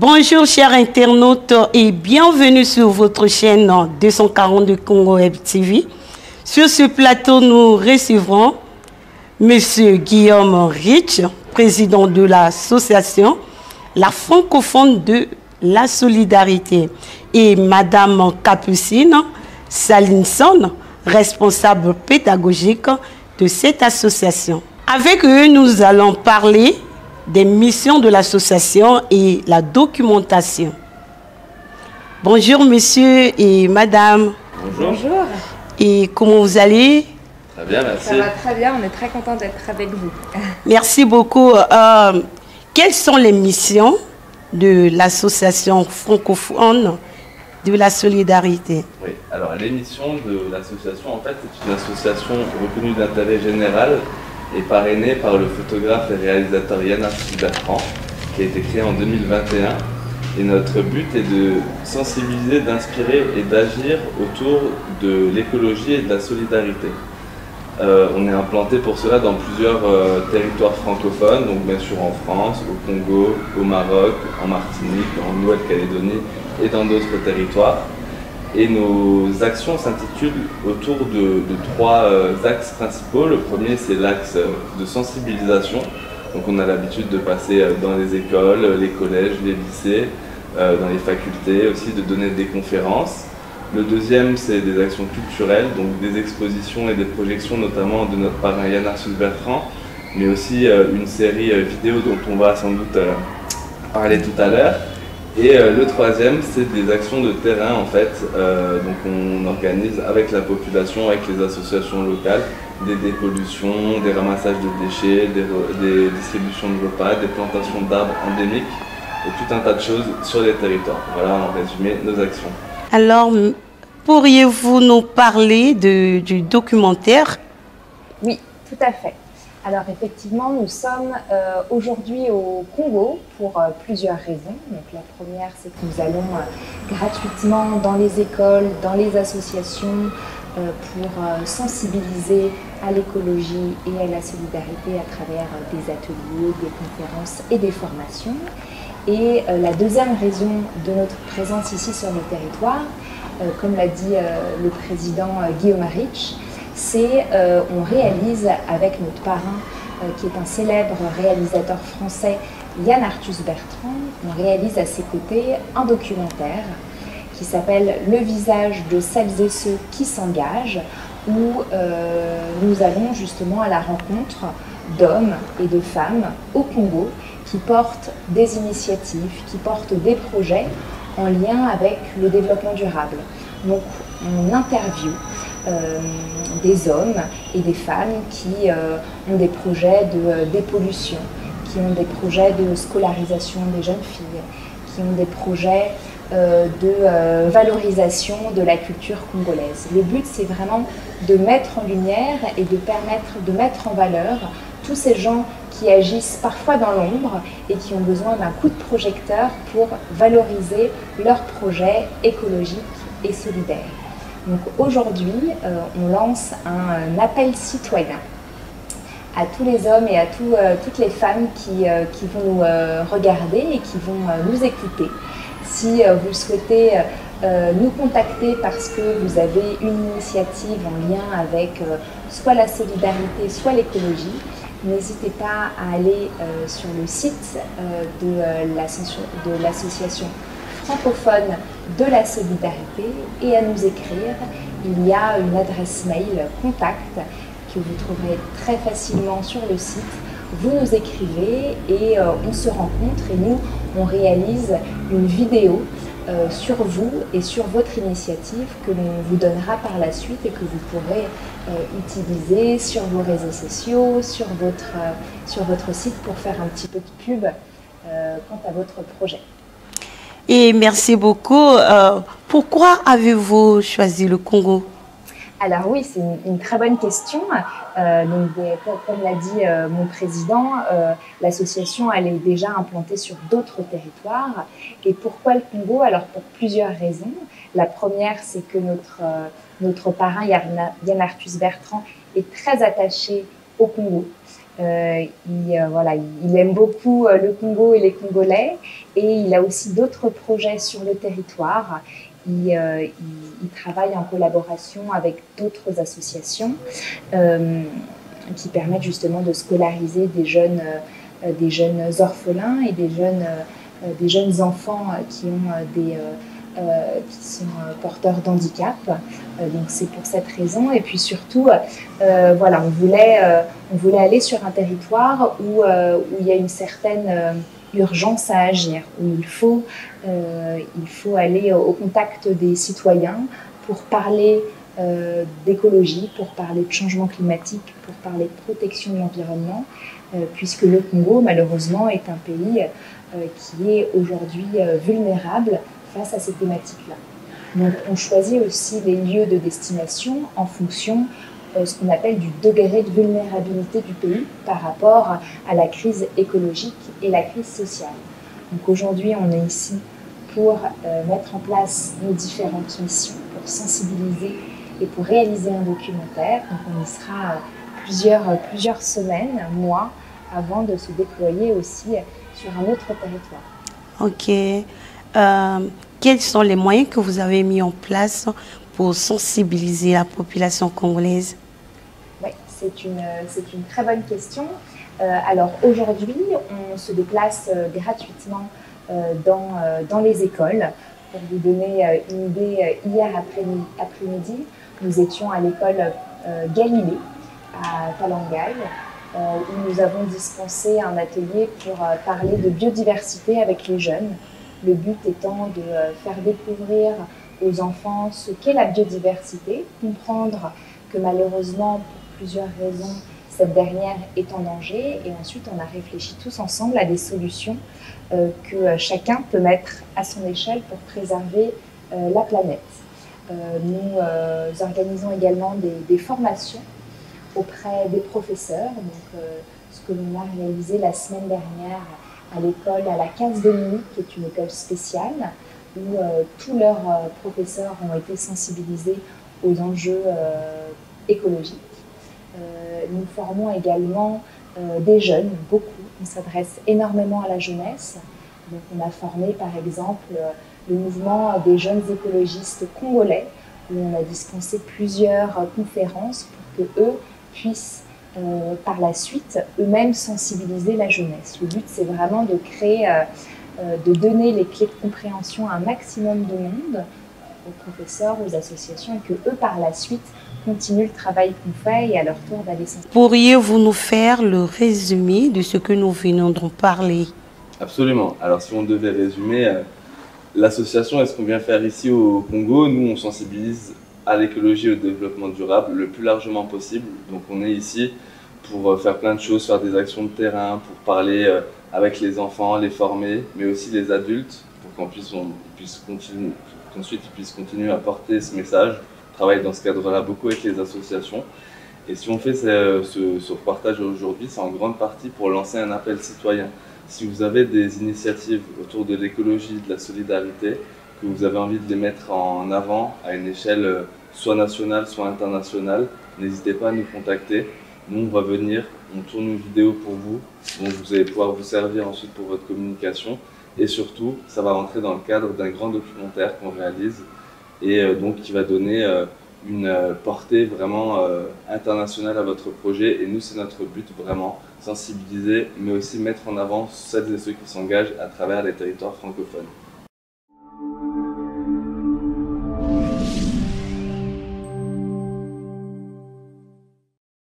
Bonjour chers internautes et bienvenue sur votre chaîne 242 Congo Web TV. Sur ce plateau, nous recevons Monsieur Guillaume Rich, président de l'association La Francophone de la Solidarité, et Madame Capucine Salinson, responsable pédagogique de cette association. Avec eux, nous allons parler des missions de l'association et la documentation. Bonjour monsieur et madame. Bonjour. Bonjour. Et comment vous allez? Très bien, merci. Ça va très bien, on est très content d'être avec vous. Merci beaucoup. Quelles sont les missions de l'association francophone de la solidarité? Oui, alors les missions de l'association, en fait, c'est une association reconnue d'intérêt général et parrainé par le photographe et réalisateur Yann Arthus-Bertrand, qui a été créé en 2021. Et notre but est de sensibiliser, d'inspirer et d'agir autour de l'écologie et de la solidarité. On est implanté pour cela dans plusieurs territoires francophones, donc bien sûr en France, au Congo, au Maroc, en Martinique, en Nouvelle-Calédonie et dans d'autres territoires. Et nos actions s'intitulent autour de trois axes principaux. Le premier, c'est l'axe de sensibilisation. Donc on a l'habitude de passer dans les écoles, les collèges, les lycées, dans les facultés, aussi de donner des conférences. Le deuxième, c'est des actions culturelles, donc des expositions et des projections, notamment de notre parrain Yann Arthus-Bertrand, mais aussi une série vidéo dont on va sans doute parler tout à l'heure. Et le troisième, c'est des actions de terrain en fait. Donc on organise avec la population, avec les associations locales, des dépollutions, des ramassages de déchets, des distributions de repas, des plantations d'arbres endémiques et tout un tas de choses sur les territoires. Voilà en résumé nos actions. Alors, pourriez-vous nous parler du documentaire? Oui, tout à fait. Alors effectivement, nous sommes aujourd'hui au Congo pour plusieurs raisons. Donc la première, c'est que nous allons gratuitement dans les écoles, dans les associations pour sensibiliser à l'écologie et à la solidarité à travers des ateliers, des conférences et des formations. Et la deuxième raison de notre présence ici sur le territoire, comme l'a dit le président Guillaume Rich, c'est on réalise avec notre parrain, qui est un célèbre réalisateur français, Yann Arthus-Bertrand, on réalise à ses côtés un documentaire qui s'appelle « Le visage de celles et ceux qui s'engagent », où nous allons justement à la rencontre d'hommes et de femmes au Congo qui portent des initiatives, qui portent des projets en lien avec le développement durable. Donc on interviewe des hommes et des femmes qui ont des projets de dépollution, qui ont des projets de scolarisation des jeunes filles, qui ont des projets de valorisation de la culture congolaise. Le but, c'est vraiment de mettre en lumière et de permettre de mettre en valeur tous ces gens qui agissent parfois dans l'ombre et qui ont besoin d'un coup de projecteur pour valoriser leurs projets écologiques et solidaires. Donc aujourd'hui, on lance un appel citoyen à tous les hommes et à toutes les femmes qui vont nous regarder et qui vont nous écouter. Si vous souhaitez nous contacter parce que vous avez une initiative en lien avec soit la solidarité, soit l'écologie, n'hésitez pas à aller sur le site de l'association francophone de la solidarité et à nous écrire. Il y a une adresse mail contact que vous trouverez très facilement sur le site. Vous nous écrivez et on se rencontre et nous on réalise une vidéo sur vous et sur votre initiative que l'on vous donnera par la suite et que vous pourrez utiliser sur vos réseaux sociaux, sur votre site pour faire un petit peu de pub quant à votre projet. Et merci beaucoup. Pourquoi avez-vous choisi le Congo? Alors oui, c'est une très bonne question. Donc, comme l'a dit mon président, l'association elle est déjà implantée sur d'autres territoires. Et pourquoi le Congo? Alors pour plusieurs raisons. La première, c'est que notre parrain Yann Arthus-Bertrand est très attaché au Congo. Il aime beaucoup le Congo et les Congolais, et il a aussi d'autres projets sur le territoire. Il travaille en collaboration avec d'autres associations qui permettent justement de scolariser des jeunes orphelins et des jeunes enfants qui sont porteurs d'handicap. Donc c'est pour cette raison. Et puis surtout, on voulait aller sur un territoire où il y a une certaine urgence à agir, où il faut aller au contact des citoyens pour parler d'écologie, pour parler de changement climatique, pour parler de protection de l'environnement, puisque le Congo, malheureusement, est un pays qui est aujourd'hui vulnérable face à ces thématiques-là. Donc on choisit aussi les lieux de destination en fonction ce qu'on appelle du degré de vulnérabilité du pays par rapport à la crise écologique et la crise sociale. Donc aujourd'hui, on est ici pour mettre en place nos différentes missions, pour sensibiliser et pour réaliser un documentaire. Donc on y sera plusieurs semaines, mois, avant de se déployer aussi sur un autre territoire. Ok. Quels sont les moyens que vous avez mis en place pour sensibiliser la population congolaise? Oui, c'est une très bonne question. Alors aujourd'hui, on se déplace gratuitement dans les écoles. Pour vous donner une idée, hier après-midi, nous étions à l'école Galilée à Talangaï, où nous avons dispensé un atelier pour parler de biodiversité avec les jeunes. Le but étant de faire découvrir aux enfants ce qu'est la biodiversité, comprendre que malheureusement, pour plusieurs raisons, cette dernière est en danger. Et ensuite, on a réfléchi tous ensemble à des solutions que chacun peut mettre à son échelle pour préserver la planète. Nous organisons également des formations auprès des professeurs. Donc, ce que l'on a réalisé la semaine dernière à l'école, à la Case Dominique, qui est une école spéciale, où tous leurs professeurs ont été sensibilisés aux enjeux écologiques. Nous formons également des jeunes, beaucoup. On s'adresse énormément à la jeunesse. Donc on a formé par exemple le mouvement des jeunes écologistes congolais, où on a dispensé plusieurs conférences pour qu'eux puissent par la suite eux-mêmes sensibiliser la jeunesse. Le but, c'est vraiment de créer, de donner les clés de compréhension à un maximum de monde, aux professeurs, aux associations, et que eux par la suite continuent le travail qu'on fait et à leur tour d'aller sensibiliser. Pourriez-vous nous faire le résumé de ce que nous venons d'en parler? Absolument. Alors si on devait résumer, l'association et ce qu'on vient faire ici au Congo, nous on sensibilise à l'écologie et au développement durable le plus largement possible. Donc on est ici pour faire plein de choses, faire des actions de terrain, pour parler avec les enfants, les former, mais aussi les adultes, pour qu'ensuite ils puissent continuer à porter ce message. On travaille dans ce cadre-là beaucoup avec les associations. Et si on fait ce reportage aujourd'hui, c'est en grande partie pour lancer un appel citoyen. Si vous avez des initiatives autour de l'écologie, de la solidarité, que vous avez envie de les mettre en avant à une échelle soit nationale, soit internationale, n'hésitez pas à nous contacter. Nous, on va venir, on tourne une vidéo pour vous, donc vous allez pouvoir vous servir ensuite pour votre communication. Et surtout, ça va rentrer dans le cadre d'un grand documentaire qu'on réalise et donc qui va donner une portée vraiment internationale à votre projet. Et nous, c'est notre but, vraiment, sensibiliser, mais aussi mettre en avant celles et ceux qui s'engagent à travers les territoires francophones.